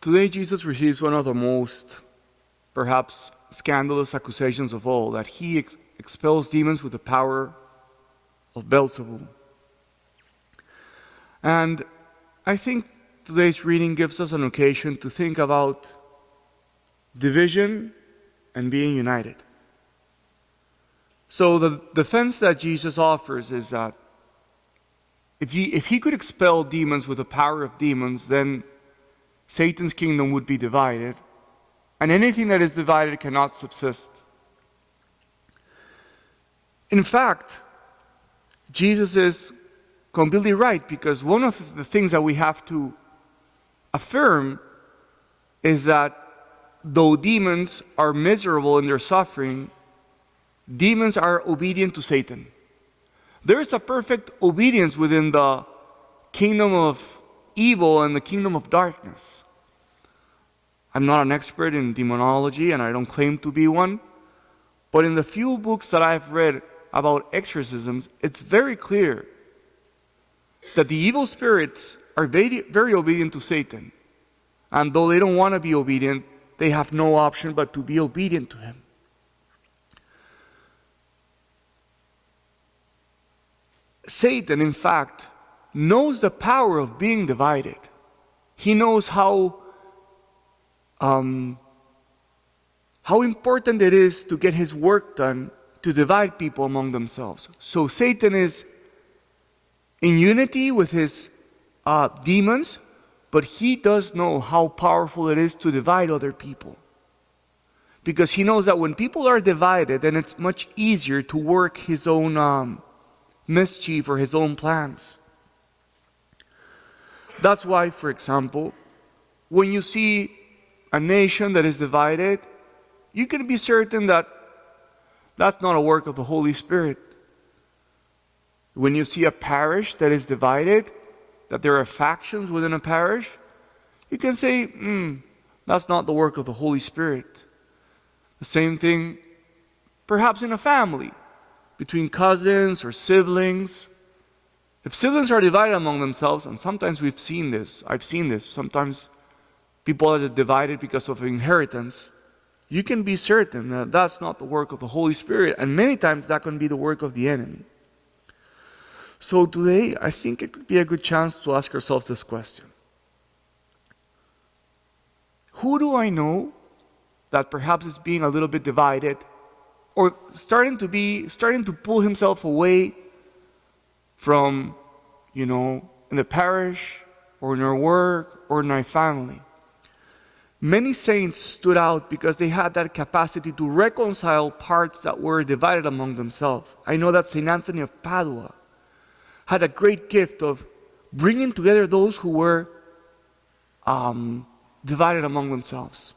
Today, Jesus receives one of the most, perhaps, scandalous accusations of all, that he expels demons with the power of Beelzebul. And I think today's reading gives us an occasion to think about division and being united. So the defense that Jesus offers is that if he could expel demons with the power of demons, then Satan's kingdom would be divided, and anything that is divided cannot subsist. In fact, Jesus is completely right, because one of the things that we have to affirm is that though demons are miserable in their suffering, demons are obedient to Satan. There is a perfect obedience within the kingdom of evil and the kingdom of darkness. I'm not an expert in demonology, and I don't claim to be one, but in the few books that I've read about exorcisms, it's very clear that the evil spirits are very, very obedient to Satan. And though they don't want to be obedient, they have no option but to be obedient to him. Satan, in fact, knows the power of being divided. He knows how important it is to get his work done, to divide people among themselves. So Satan is in unity with his demons, but he does know how powerful it is to divide other people. Because he knows that when people are divided, then it's much easier to work his own mischief or his own plans. That's why, for example, when you see a nation that is divided, you can be certain that that's not a work of the Holy Spirit. When you see a parish that is divided, that there are factions within a parish, you can say, that's not the work of the Holy Spirit. The same thing, perhaps in a family, between cousins or siblings. If siblings are divided among themselves, and sometimes I've seen this, sometimes people are divided because of inheritance, you can be certain that that's not the work of the Holy Spirit, and many times that can be the work of the enemy. So today, I think it could be a good chance to ask ourselves this question. Who do I know that perhaps is being a little bit divided, or starting to pull himself away from, in the parish, or in our work, or in our family? Many saints stood out because they had that capacity to reconcile parts that were divided among themselves. I know that St. Anthony of Padua had a great gift of bringing together those who were divided among themselves.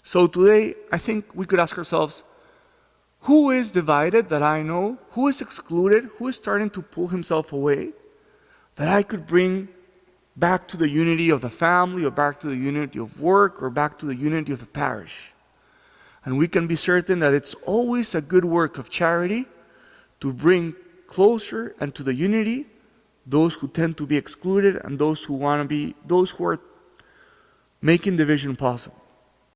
So today, I think we could ask ourselves, who is divided that I know? Who is excluded? Who is starting to pull himself away? That I could bring back to the unity of the family, or back to the unity of work, or back to the unity of the parish. And we can be certain that it's always a good work of charity to bring closer and to the unity those who tend to be excluded and those who are making division possible.